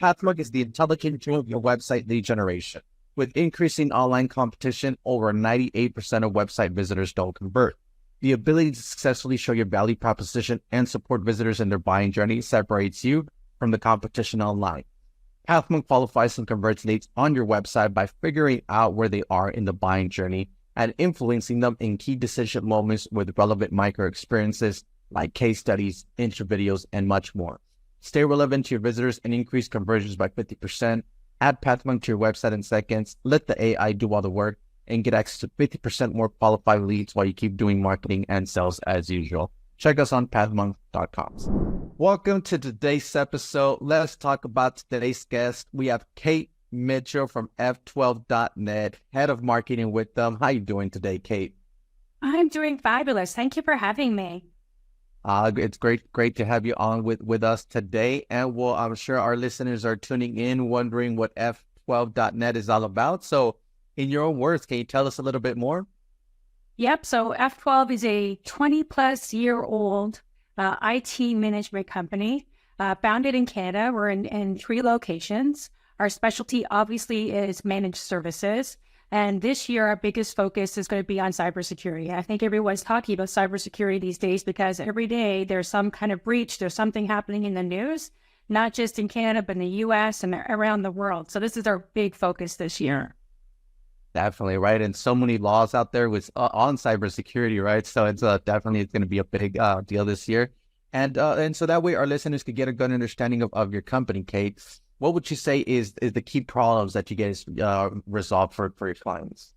Pathmark is the intelligent tool of your website lead generation. With increasing online competition, over 98% of website visitors don't convert. The ability to successfully show your value proposition and support visitors in their buying journey separates you from the competition online. Pathmark qualifies and converts leads on your website by figuring out where they are in the buying journey and influencing them in key decision moments with relevant micro experiences like case studies, intro videos, and much more. Stay relevant to your visitors and increase conversions by 50%. Add Pathmark to your website in seconds. Let the AI do all the work and get access to 50% more qualified leads while you keep doing marketing and sales as usual. Check us on pathmark.com. Welcome to today's episode. Let's talk about today's guest. We have Kate Mitchell from F12.net, head of marketing with them. How you doing today, Kate? I'm doing fabulous. Thank you for having me. It's great to have you on with us today. And I'm sure our listeners are tuning in, wondering what F12.net is all about. So in your own words, can you tell us a little bit more? Yep. So F12 is a 20-plus-year-old IT management company founded in Canada. We're in 3 locations. Our specialty obviously is managed services. And this year, our biggest focus is going to be on cybersecurity. I think everyone's talking about cybersecurity these days because every day there's some kind of breach, there's something happening in the news, not just in Canada, but in the US and around the world. So this is our big focus this year. Definitely, right? And so many laws out there with on cybersecurity, right? So it's definitely going to be a big deal this year. And so that way our listeners could get a good understanding of your company, Kate. What would you say is the key problems that you guys resolve for your clients?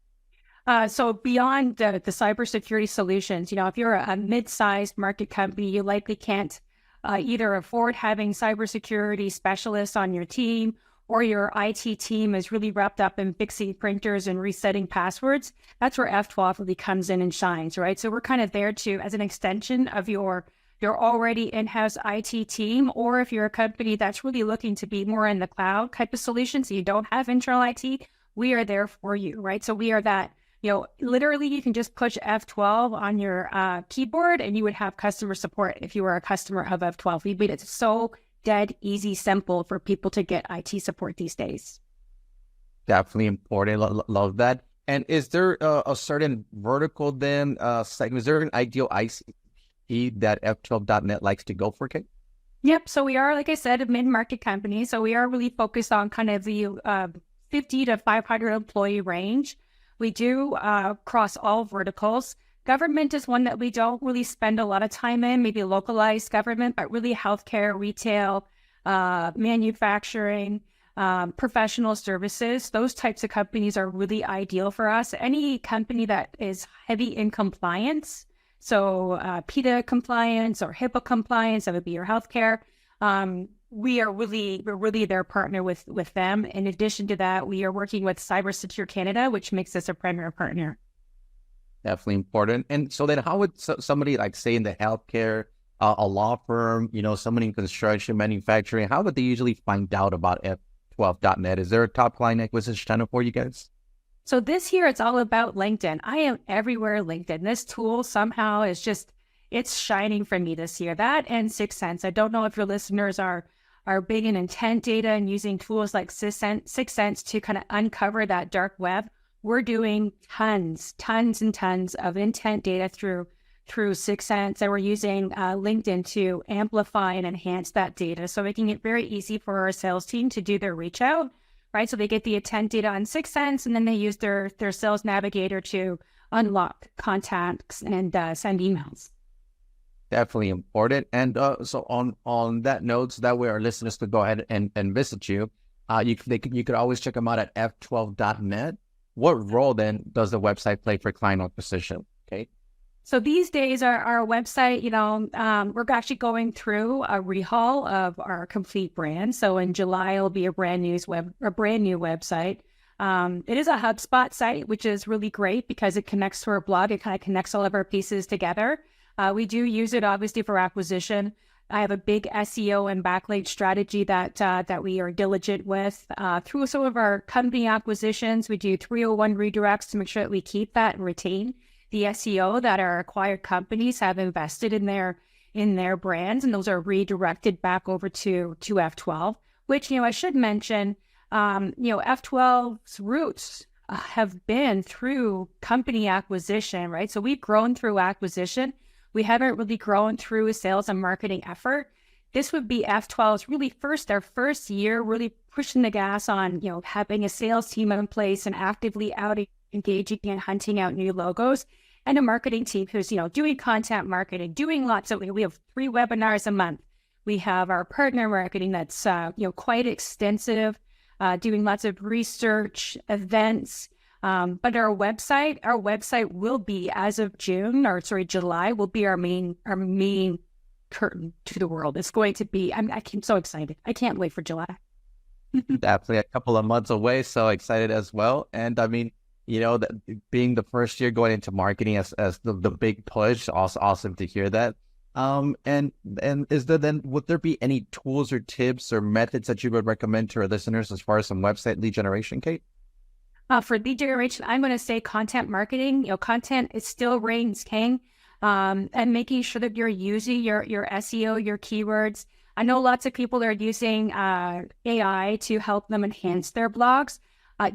So beyond the cybersecurity solutions, if you're a mid-sized market company, you likely can't either afford having cybersecurity specialists on your team, or your IT team is really wrapped up in fixing printers and resetting passwords. That's where F12 really comes in and shines, right? So we're kind of there as an extension of your already in-house IT team, or if you're a company that's really looking to be more in the cloud type of solution, so you don't have internal IT, we are there for you, right? So we are that, literally you can just push F12 on your keyboard and you would have customer support if you were a customer of F12. We made it so dead easy, simple for people to get IT support these days. Definitely important. Love that. And is there a certain vertical then, segment? Is there an ideal ICP that F12.net likes to go for, Kate? Yep. So we are, like I said, a mid-market company. So we are really focused on kind of the 50 to 500 employee range. We do cross all verticals. Government is one that we don't really spend a lot of time in, maybe localized government, but really healthcare, retail, manufacturing, professional services. Those types of companies are really ideal for us. Any company that is heavy in compliance, so PETA compliance or HIPAA compliance, that would be your healthcare. We're really their partner with them. In addition to that, we are working with Cybersecure Canada, which makes us a premier partner. Definitely important. And so then how would somebody like say in the healthcare, a law firm, somebody in construction, manufacturing, how would they usually find out about F12.net? Is there a top client acquisition channel for you guys? So this year, it's all about LinkedIn. I am everywhere LinkedIn. This tool somehow is it's shining for me this year. That and 6 Sense. I don't know if your listeners are big in intent data and using tools like 6 Sense to kind of uncover that dark web. We're doing tons and tons of intent data through 6 Sense, and we're using LinkedIn to amplify and enhance that data, so making it very easy for our sales team to do their reach out, right? So they get the intent data on 6 Sense, and then they use their sales navigator to unlock contacts and send emails. Definitely important. And so on that note, so that way our listeners could go ahead and visit you. You could always check them out at F12.net. What role then does the website play for client acquisition? Okay. So these days, our website, we're actually going through a rehaul of our complete brand. So in July, it'll be a brand new website. It is a HubSpot site, which is really great because it connects to our blog. It kind of connects all of our pieces together. We do use it obviously for acquisition. I have a big SEO and backlink strategy that we are diligent with. Through some of our company acquisitions, we do 301 redirects to make sure that we keep that and retain the SEO that our acquired companies have invested in their brands, and those are redirected back over to F12. which, I should mention, F12's roots have been through company acquisition, right? So we've grown through acquisition. We haven't really grown through a sales and marketing effort. This would be F12's really our first year, really pushing the gas on, having a sales team in place and actively out engaging and hunting out new logos, and a marketing team who's, doing content marketing, doing lots of, we have 3 webinars a month. We have our partner marketing that's, quite extensive, doing lots of research, events. But our website will be, as of July, will be our main curtain to the world. It's going to be, I'm so excited. I can't wait for July. Definitely a couple of months away. So excited as well. And I mean, that being the first year going into marketing as the big push, also awesome to hear that. And would there be any tools or tips or methods that you would recommend to our listeners as far as some website lead generation, Kate? For lead generation, I'm going to say content marketing. Content is still reigns king. And making sure that you're using your SEO, your keywords. I know lots of people are using AI to help them enhance their blogs.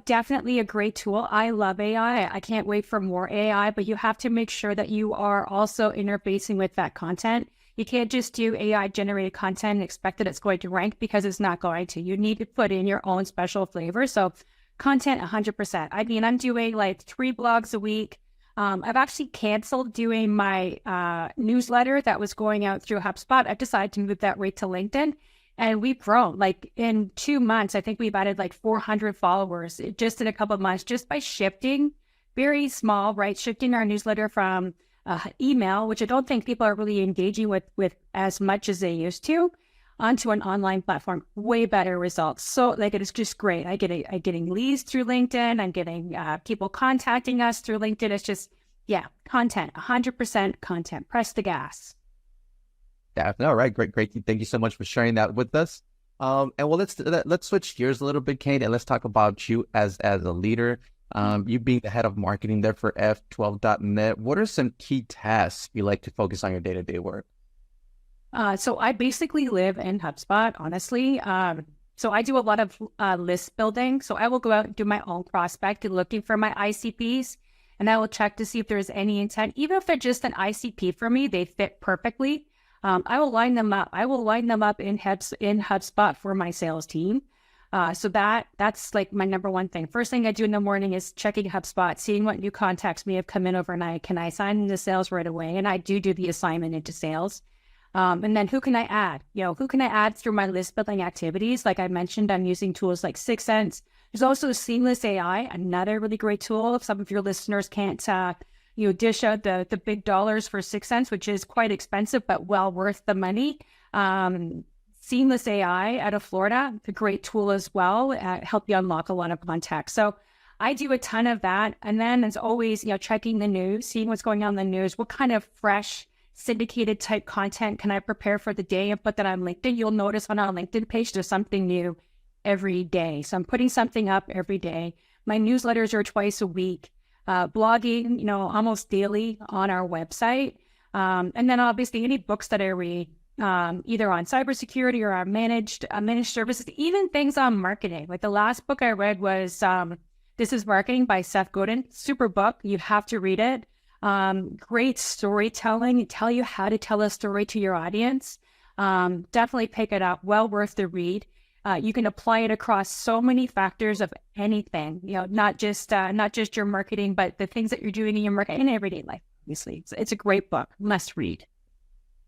Definitely a great tool. I love AI. I can't wait for more AI, but you have to make sure that you are also interfacing with that content. You can't just do AI generated content and expect that it's going to rank, because it's not going to. You need to put in your own special flavor. So content 100%. I mean, I'm doing like 3 blogs a week. I've actually canceled doing my newsletter that was going out through HubSpot. I've decided to move that right to LinkedIn. And we've grown. Like in 2 months, I think we've added like 400 followers just in a couple of months, just by shifting, very small, right? Shifting our newsletter from email, which I don't think people are really engaging with as much as they used to, onto an online platform. Way better results. So like, it is just great. I'm getting leads through LinkedIn. I'm getting people contacting us through LinkedIn. It's just, content, 100% content. Press the gas. Yeah, all right, great. Thank you so much for sharing that with us. And well, let's switch gears a little bit, Kate, and let's talk about you as a leader. You being the head of marketing there for F12.net. What are some key tasks you like to focus on your day-to-day work? So I basically live in HubSpot, honestly. So I do a lot of list building. So I will go out and do my own prospecting, looking for my ICPs, and I will check to see if there's any intent. Even if they're just an ICP for me, they fit perfectly. I will line them up. I will line them up in HubSpot for my sales team. So that's like my number one thing. First thing I do in the morning is checking HubSpot, seeing what new contacts may have come in overnight. Can I sign into sales right away? And I do the assignment into sales. And then who can I add? Who can I add through my list building activities? Like I mentioned, I'm using tools like 6sense. There's also Seamless AI, another really great tool. If some of your listeners can't dish out the big dollars for 6sense, which is quite expensive, but well worth the money. Seamless AI out of Florida, a great tool as well, help you unlock a lot of contacts. So I do a ton of that. And then as always, checking the news, seeing what's going on in the news, what kind of fresh syndicated type content can I prepare for the day and put that on LinkedIn. You'll notice on our LinkedIn page, there's something new every day. So I'm putting something up every day. My newsletters are twice a week. Blogging, almost daily on our website. And then obviously any books that I read, either on cybersecurity or on managed services, even things on marketing. Like the last book I read was This is Marketing by Seth Godin. Super book. You have to read it. Great storytelling. Tell you how to tell a story to your audience. Definitely pick it up. Well worth the read. You can apply it across so many factors of anything, not just your marketing, but the things that you're doing in your marketing in everyday life. Obviously, it's a great book, must read.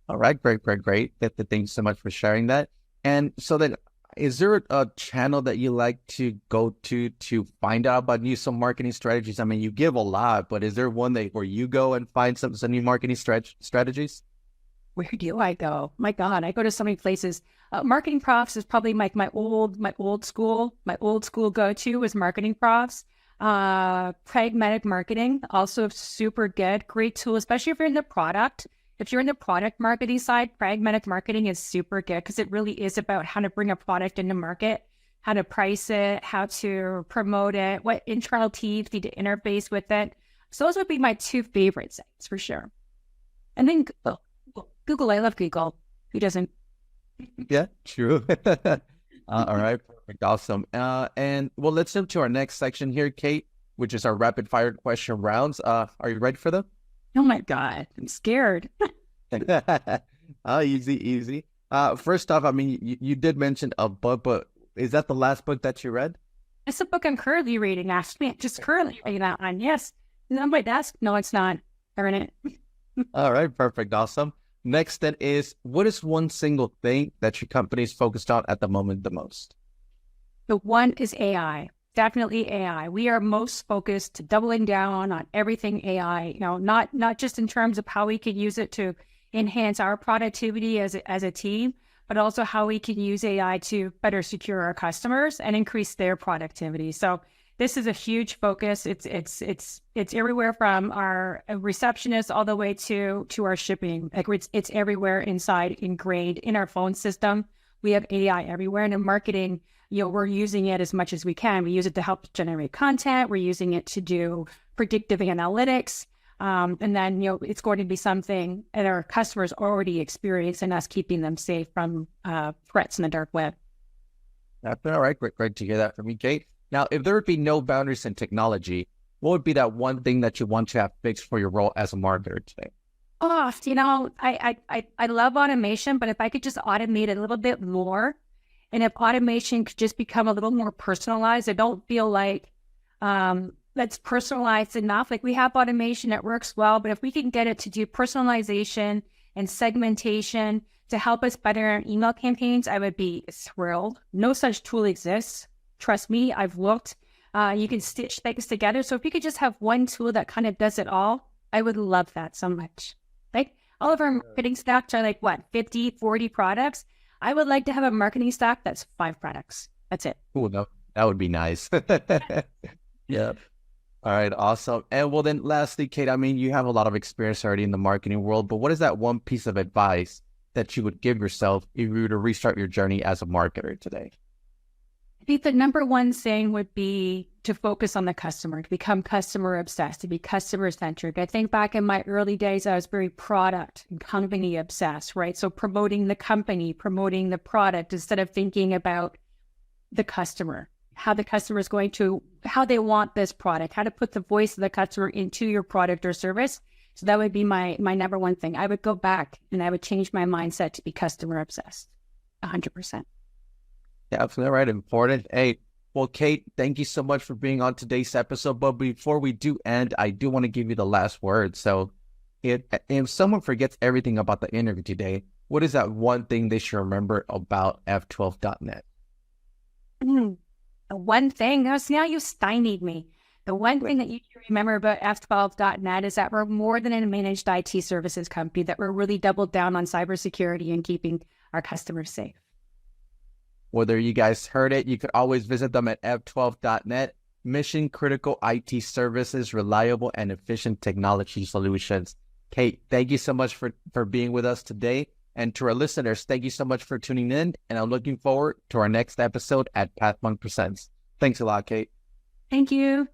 All right, great. Thanks so much for sharing that. And so then, is there a channel that you like to go to find out about some marketing strategies? I mean, you give a lot, but is there one where you go and find some new marketing strategies? Where do I go? My God, I go to so many places. Marketing Profs is probably my old school go-to is Marketing Profs. Pragmatic Marketing, also super good, great tool, especially if you're in the product. If you're in the product marketing side, Pragmatic Marketing is super good because it really is about how to bring a product into market, how to price it, how to promote it, what internal teams need to interface with it. So those would be my 2 favorite sites for sure. And then Google, I love Google. Who doesn't? Yeah, true. All right, perfect, awesome. And well, let's jump to our next section here, Kate, which is our rapid fire question rounds. Are you ready for them? Oh my God, I'm scared. Easy, easy. First off, I mean, you did mention a book, but is that the last book that you read? It's a book I'm currently reading, actually. I'm just currently reading that one. Yes. Is it on my desk? No, it's not. Darn it. All right, perfect, awesome. Next then is, what is one single thing that your company is focused on at the moment the most? The one is AI. Definitely AI. We are most focused to doubling down on everything AI, not just in terms of how we can use it to enhance our productivity as a team, but also how we can use AI to better secure our customers and increase their productivity. So this is a huge focus. It's everywhere from our receptionist all the way to our shipping. Like it's everywhere inside, ingrained in our phone system. We have AI everywhere, and in marketing, we're using it as much as we can. We use it to help generate content. We're using it to do predictive analytics. And then, it's going to be something that our customers already experience and us keeping them safe from threats in the dark web. That's all right. Great to hear that from you, Kate. Now, if there would be no boundaries in technology, what would be that one thing that you want to have fixed for your role as a marketer today? Oh, I love automation, but if I could just automate it a little bit more, and if automation could just become a little more personalized, I don't feel like that's personalized enough. Like we have automation that works well, but if we can get it to do personalization and segmentation to help us better our email campaigns, I would be thrilled. No such tool exists. Trust me, I've looked. You can stitch things together. So if you could just have one tool that kind of does it all, I would love that so much. Like all of our marketing stacks are like 50, 40 products. I would like to have a marketing stack that's 5 products. That's it. Oh, no, that would be nice. Yeah. All right, awesome. And well, then lastly, Kate, I mean, you have a lot of experience already in the marketing world, but what is that one piece of advice that you would give yourself if you were to restart your journey as a marketer today? I think the number one thing would be to focus on the customer, to become customer obsessed, to be customer centric. I think back in my early days, I was very product and company obsessed, right? So promoting the company, promoting the product instead of thinking about the customer, how the customer is how they want this product, how to put the voice of the customer into your product or service. So that would be my number one thing. I would go back and I would change my mindset to be customer obsessed, 100%. Yeah, absolutely right. Important. Hey, well, Kate, thank you so much for being on today's episode. But before we do end, I do want to give you the last word. So if someone forgets everything about the interview today, what is that one thing they should remember about F12.net? The one thing, now you stymied me. The one thing that you should remember about F12.net is that we're more than a managed IT services company, that we're really doubled down on cybersecurity and keeping our customers safe. Whether you guys heard it, you could always visit them at F12.net. Mission critical IT services, reliable and efficient technology solutions. Kate, thank you so much for being with us today. And to our listeners, thank you so much for tuning in. And I'm looking forward to our next episode at Pathmonk Presents. Thanks a lot, Kate. Thank you.